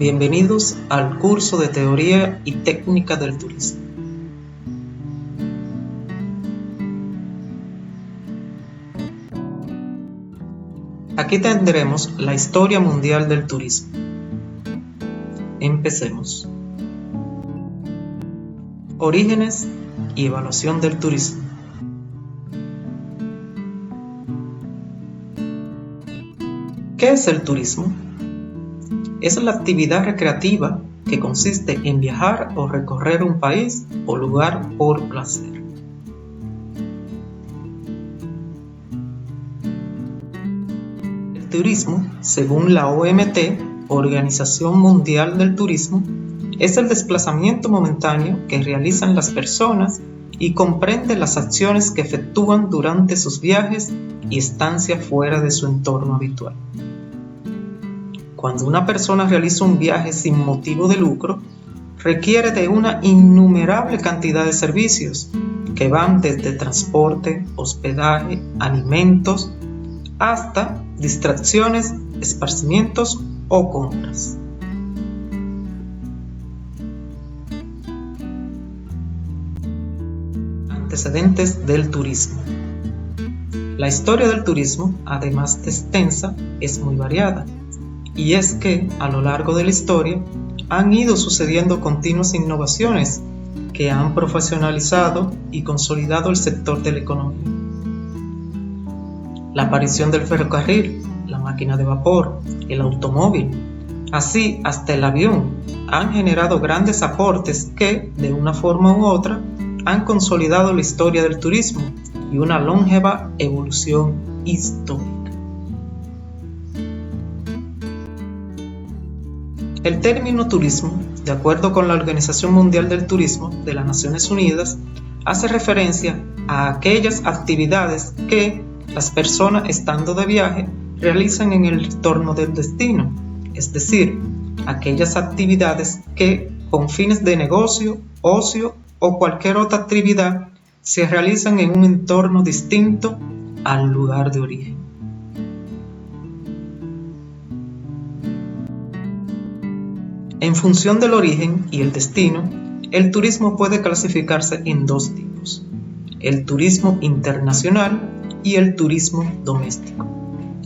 Bienvenidos al curso de Teoría y Técnica del Turismo. Aquí tendremos la historia mundial del turismo. Empecemos. Orígenes y evaluación del turismo. ¿Qué es el turismo? Es la actividad recreativa que consiste en viajar o recorrer un país o lugar por placer. El turismo, según la OMT, Organización Mundial del Turismo, es el desplazamiento momentáneo que realizan las personas y comprende las acciones que efectúan durante sus viajes y estancia fuera de su entorno habitual. Cuando una persona realiza un viaje sin motivo de lucro, requiere de una innumerable cantidad de servicios que van desde transporte, hospedaje, alimentos, hasta distracciones, esparcimientos o compras. Antecedentes del turismo. La historia del turismo, además de extensa, es muy variada. Y es que, a lo largo de la historia, han ido sucediendo continuas innovaciones que han profesionalizado y consolidado el sector de la economía. La aparición del ferrocarril, la máquina de vapor, el automóvil, así hasta el avión, han generado grandes aportes que, de una forma u otra, han consolidado la historia del turismo y una longeva evolución histórica. El término turismo, de acuerdo con la Organización Mundial del Turismo de las Naciones Unidas, hace referencia a aquellas actividades que las personas estando de viaje realizan en el entorno del destino, es decir, aquellas actividades que con fines de negocio, ocio o cualquier otra actividad se realizan en un entorno distinto al lugar de origen. En función del origen y el destino, el turismo puede clasificarse en dos tipos: el turismo internacional y el turismo doméstico.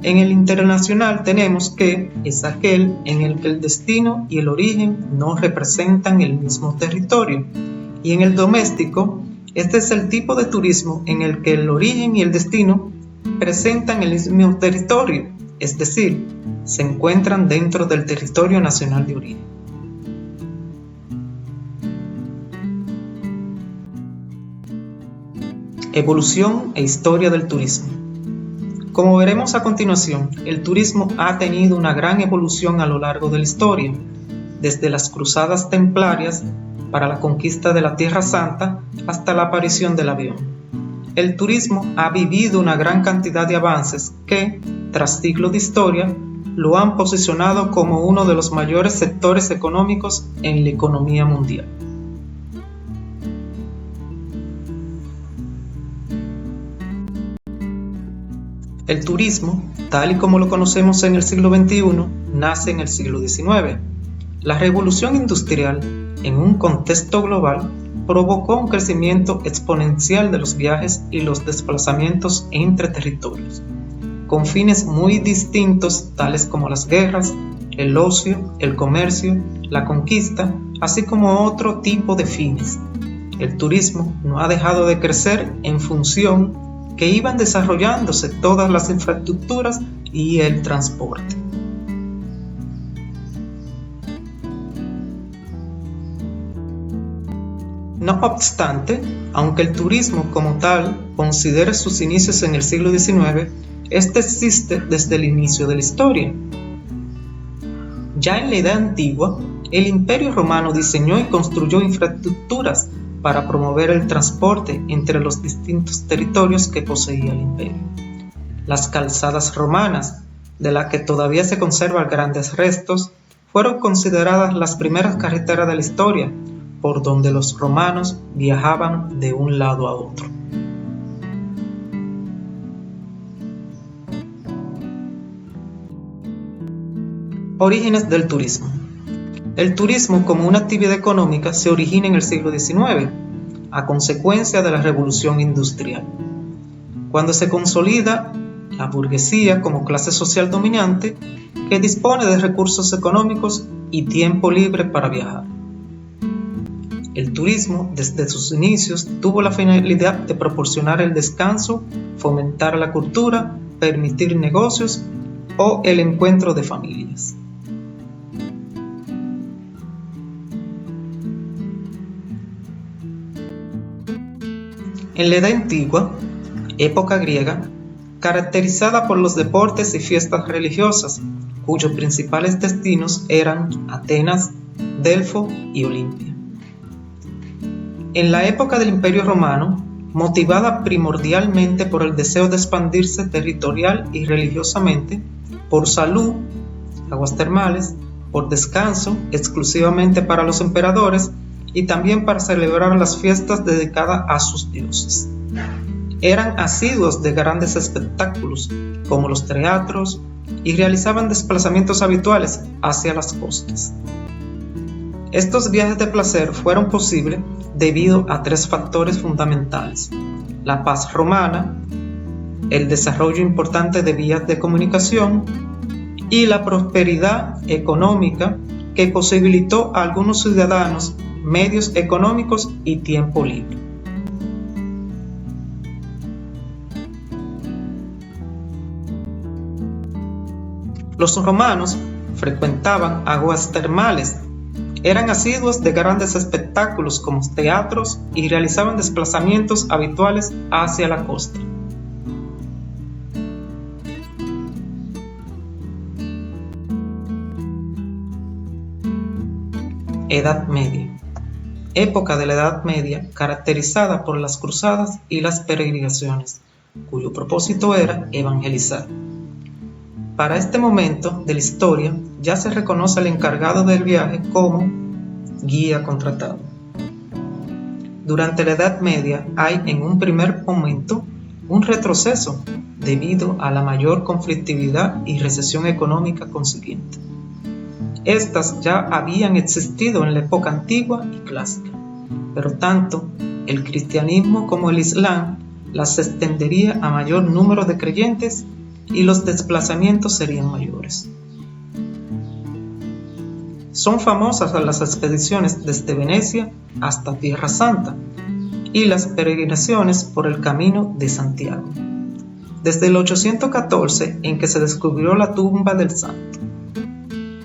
En el internacional tenemos que es aquel en el que el destino y el origen no representan el mismo territorio, y en el doméstico, este es el tipo de turismo en el que el origen y el destino presentan el mismo territorio, es decir, se encuentran dentro del territorio nacional de origen. Evolución e historia del turismo. Como veremos a continuación, el turismo ha tenido una gran evolución a lo largo de la historia, desde las cruzadas templarias para la conquista de la Tierra Santa hasta la aparición del avión. El turismo ha vivido una gran cantidad de avances que, tras siglos de historia, lo han posicionado como uno de los mayores sectores económicos en la economía mundial. El turismo, tal y como lo conocemos en el siglo XXI, nace en el siglo XIX. La revolución industrial, en un contexto global, provocó un crecimiento exponencial de los viajes y los desplazamientos entre territorios, con fines muy distintos tales como las guerras, el ocio, el comercio, la conquista, así como otro tipo de fines. El turismo no ha dejado de crecer en función que iban desarrollándose todas las infraestructuras y el transporte. No obstante, aunque el turismo como tal considere sus inicios en el siglo XIX, este existe desde el inicio de la historia. Ya en la Edad Antigua, el Imperio Romano diseñó y construyó infraestructuras para promover el transporte entre los distintos territorios que poseía el imperio. Las calzadas romanas, de las que todavía se conservan grandes restos, fueron consideradas las primeras carreteras de la historia, por donde los romanos viajaban de un lado a otro. Orígenes del turismo. El turismo como una actividad económica se origina en el siglo XIX, a consecuencia de la revolución industrial, cuando se consolida la burguesía como clase social dominante que dispone de recursos económicos y tiempo libre para viajar. El turismo, desde sus inicios, tuvo la finalidad de proporcionar el descanso, fomentar la cultura, permitir negocios o el encuentro de familias. En la Edad Antigua, época griega, caracterizada por los deportes y fiestas religiosas, cuyos principales destinos eran Atenas, Delfo y Olimpia. En la época del Imperio Romano, motivada primordialmente por el deseo de expandirse territorial y religiosamente, por salud, aguas termales, por descanso, exclusivamente para los emperadores, y también para celebrar las fiestas dedicadas a sus dioses. Eran asiduos de grandes espectáculos, como los teatros, y realizaban desplazamientos habituales hacia las costas. Estos viajes de placer fueron posibles debido a tres factores fundamentales: la paz romana, el desarrollo importante de vías de comunicación y la prosperidad económica que posibilitó a algunos ciudadanos medios económicos y tiempo libre. Los romanos frecuentaban aguas termales, eran asiduos de grandes espectáculos como teatros y realizaban desplazamientos habituales hacia la costa. Edad Media. Época de la Edad Media caracterizada por las cruzadas y las peregrinaciones, cuyo propósito era evangelizar. Para este momento de la historia ya se reconoce al encargado del viaje como guía contratado. Durante la Edad Media hay en un primer momento un retroceso debido a la mayor conflictividad y recesión económica consiguiente. Estas ya habían existido en la época antigua y clásica, pero tanto el cristianismo como el islam las extendería a mayor número de creyentes y los desplazamientos serían mayores. Son famosas las expediciones desde Venecia hasta Tierra Santa y las peregrinaciones por el Camino de Santiago, desde el 814 en que se descubrió la tumba del santo.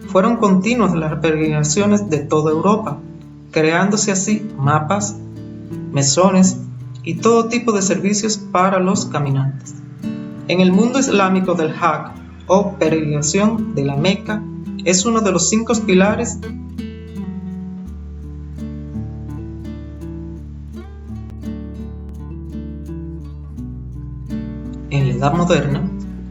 Fueron continuas las peregrinaciones de toda Europa, creándose así mapas, mesones y todo tipo de servicios para los caminantes. En el mundo islámico del Hajj o peregrinación de la Meca es uno de los 5 pilares en la Edad Moderna.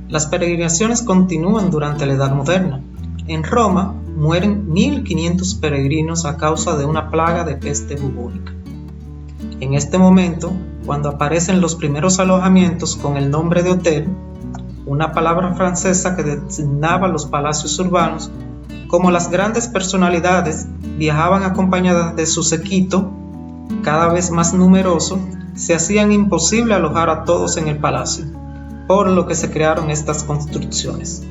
Las peregrinaciones continúan durante la Edad Moderna. En Roma mueren 1500 peregrinos a causa de una plaga de peste bubónica. En este momento, cuando aparecen los primeros alojamientos con el nombre de hotel, una palabra francesa que designaba los palacios urbanos, como las grandes personalidades viajaban acompañadas de su séquito, cada vez más numeroso, se hacían imposible alojar a todos en el palacio, por lo que se crearon estas construcciones.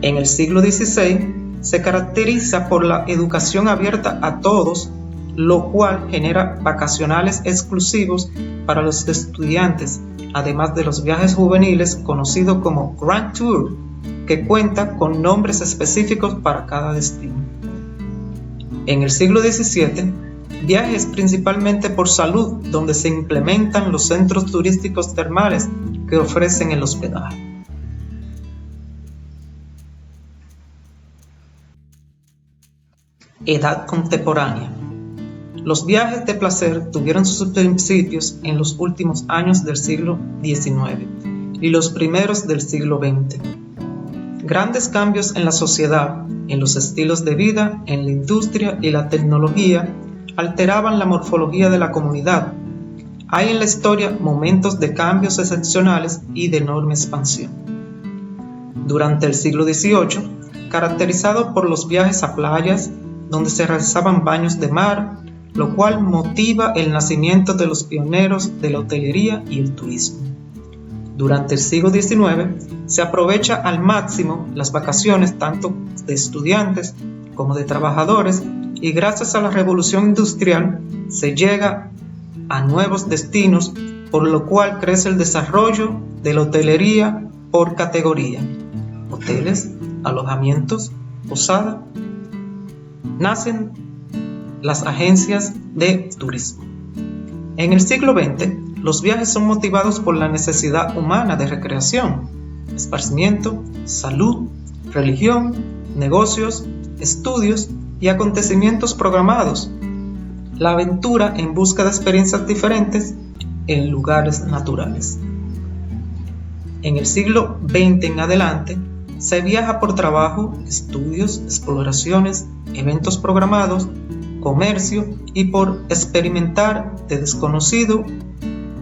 En el siglo XVI se caracteriza por la educación abierta a todos, lo cual genera vacacionales exclusivos para los estudiantes, además de los viajes juveniles conocidos como Grand Tour, que cuenta con nombres específicos para cada destino. En el siglo XVII, viajes principalmente por salud, donde se implementan los centros turísticos termales que ofrecen el hospedaje. Edad contemporánea. Los viajes de placer tuvieron sus principios en los últimos años del siglo XIX y los primeros del siglo XX. Grandes cambios en la sociedad, en los estilos de vida, en la industria y la tecnología alteraban la morfología de la comunidad. Hay en la historia momentos de cambios excepcionales y de enorme expansión. Durante el siglo XVIII, caracterizado por los viajes a playas, donde se realizaban baños de mar, lo cual motiva el nacimiento de los pioneros de la hotelería y el turismo. Durante el siglo XIX se aprovecha al máximo las vacaciones tanto de estudiantes como de trabajadores, y gracias a la revolución industrial se llega a nuevos destinos, por lo cual crece el desarrollo de la hotelería por categoría: hoteles, alojamientos, posada. Nacen las agencias de turismo. En el siglo XX, los viajes son motivados por la necesidad humana de recreación, esparcimiento, salud, religión, negocios, estudios y acontecimientos programados. La aventura en busca de experiencias diferentes en lugares naturales. En el siglo XX en adelante, se viaja por trabajo, estudios, exploraciones, eventos programados, comercio y por experimentar de desconocido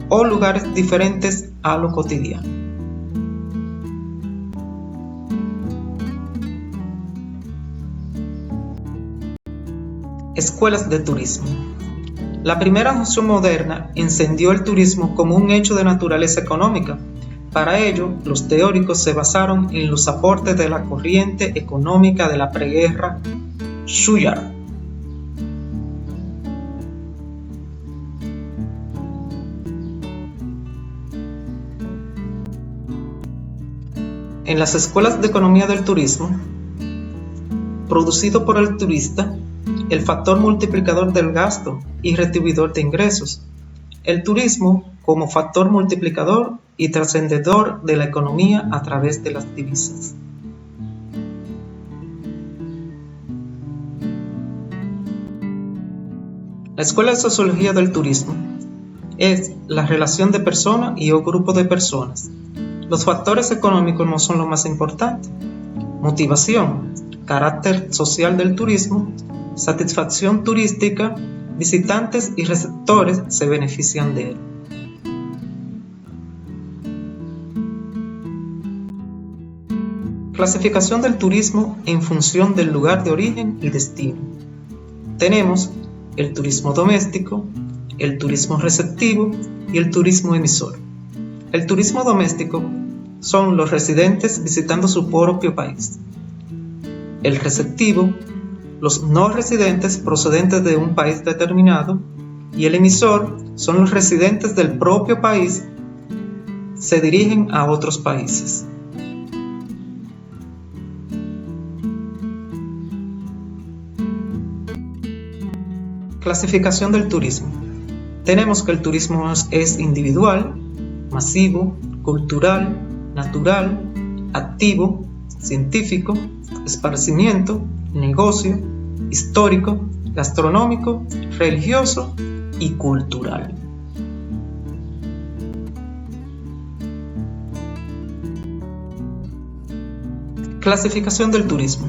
o lugares diferentes a lo cotidiano. Escuelas de turismo. La primera noción moderna encendió el turismo como un hecho de naturaleza económica. Para ello, los teóricos se basaron en los aportes de la corriente económica de la preguerra Shuya. En las escuelas de economía del turismo, producido por el turista, el factor multiplicador del gasto y retribuidor de ingresos, el turismo como factor multiplicador y trascendedor de la economía a través de las divisas. La Escuela de Sociología del Turismo es la relación de persona y o grupo de personas. Los factores económicos no son lo más importante. Motivación, carácter social del turismo, satisfacción turística, visitantes y receptores se benefician de él. Clasificación del turismo en función del lugar de origen y destino. Tenemos el turismo doméstico, el turismo receptivo y el turismo emisor. El turismo doméstico son los residentes visitando su propio país. El receptivo, los no residentes procedentes de un país determinado, y el emisor son los residentes del propio país se dirigen a otros países. Clasificación del turismo. Tenemos que el turismo es individual, masivo, cultural, natural, activo, científico, esparcimiento, negocio, histórico, gastronómico, religioso y cultural. Clasificación del turismo.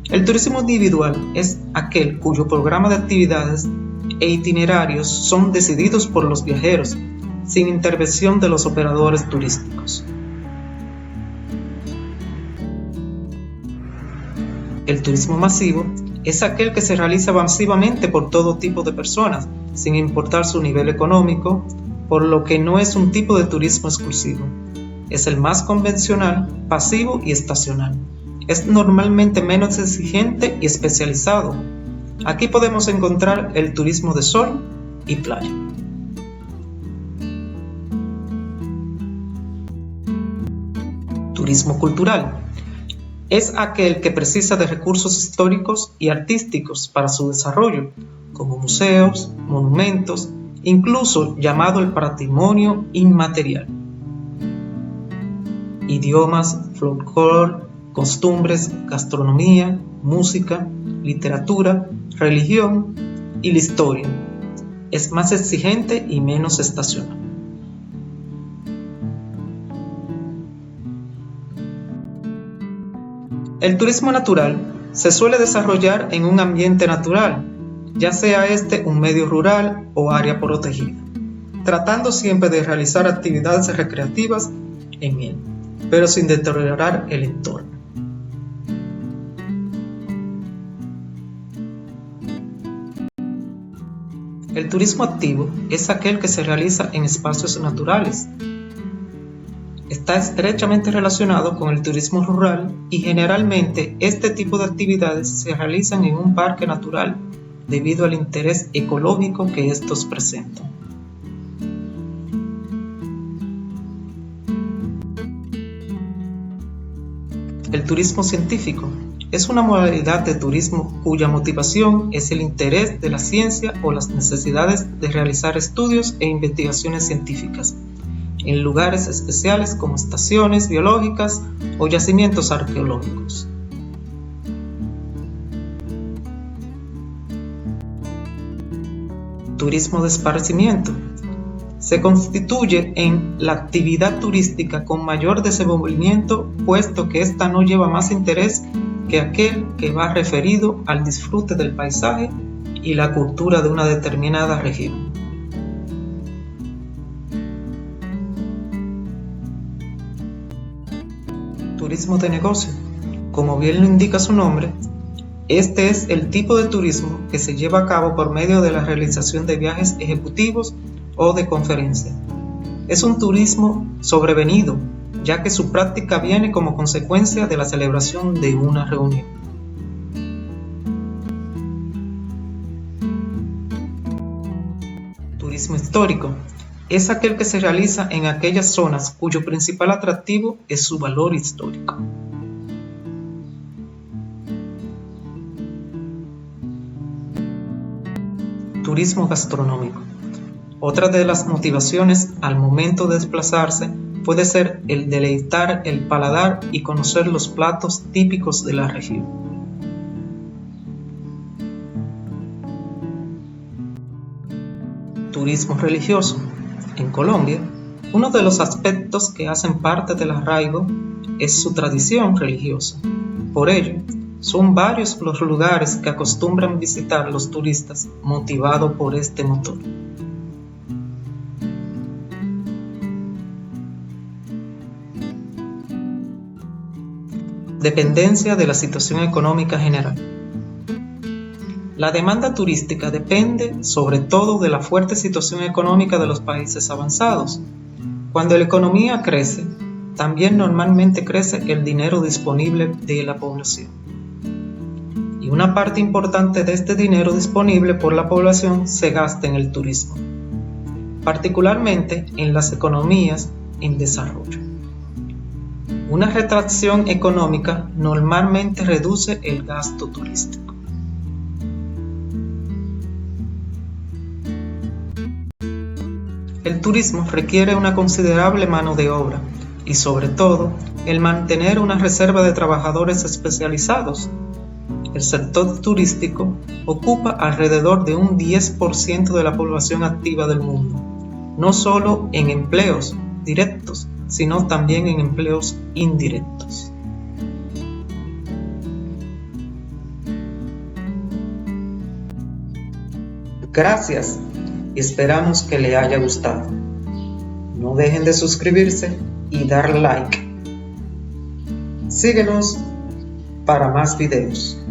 El turismo individual es aquel cuyo programa de actividades e itinerarios son decididos por los viajeros, sin intervención de los operadores turísticos. El turismo masivo es aquel que se realiza masivamente por todo tipo de personas, sin importar su nivel económico, por lo que no es un tipo de turismo exclusivo. Es el más convencional, pasivo y estacional. Es normalmente menos exigente y especializado. Aquí podemos encontrar el turismo de sol y playa. Turismo cultural. Es aquel que precisa de recursos históricos y artísticos para su desarrollo, como museos, monumentos, incluso llamado el patrimonio inmaterial. Idiomas, folclore, costumbres, gastronomía, música, literatura, religión y la historia. Es más exigente y menos estacional. El turismo natural se suele desarrollar en un ambiente natural, ya sea este un medio rural o área protegida, tratando siempre de realizar actividades recreativas en él, pero sin deteriorar el entorno. El turismo activo es aquel que se realiza en espacios naturales. Está estrechamente relacionado con el turismo rural y generalmente este tipo de actividades se realizan en un parque natural debido al interés ecológico que estos presentan. El turismo científico es una modalidad de turismo cuya motivación es el interés de la ciencia o las necesidades de realizar estudios e investigaciones científicas en lugares especiales como estaciones biológicas o yacimientos arqueológicos. Turismo de esparcimiento se constituye en la actividad turística con mayor desenvolvimiento, puesto que ésta no lleva más interés que aquel que va referido al disfrute del paisaje y la cultura de una determinada región. Turismo de negocio. Como bien lo indica su nombre, este es el tipo de turismo que se lleva a cabo por medio de la realización de viajes ejecutivos o de conferencia. Es un turismo sobrevenido, ya que su práctica viene como consecuencia de la celebración de una reunión. Turismo histórico es aquel que se realiza en aquellas zonas cuyo principal atractivo es su valor histórico. Turismo gastronómico. Otra de las motivaciones al momento de desplazarse puede ser el deleitar el paladar y conocer los platos típicos de la región. Turismo religioso. En Colombia, uno de los aspectos que hacen parte del arraigo es su tradición religiosa. Por ello, son varios los lugares que acostumbran visitar los turistas motivados por este motor. Dependencia de la situación económica general. La demanda turística depende sobre todo de la fuerte situación económica de los países avanzados. Cuando la economía crece, también normalmente crece el dinero disponible de la población. Y una parte importante de este dinero disponible por la población se gasta en el turismo, particularmente en las economías en desarrollo. Una retracción económica normalmente reduce el gasto turístico. El turismo requiere una considerable mano de obra y, sobre todo, el mantener una reserva de trabajadores especializados. El sector turístico ocupa alrededor de un 10% de la población activa del mundo, no solo en empleos directos, sino también en empleos indirectos. Gracias y esperamos que le haya gustado. No dejen de suscribirse y dar like. Síguenos para más videos.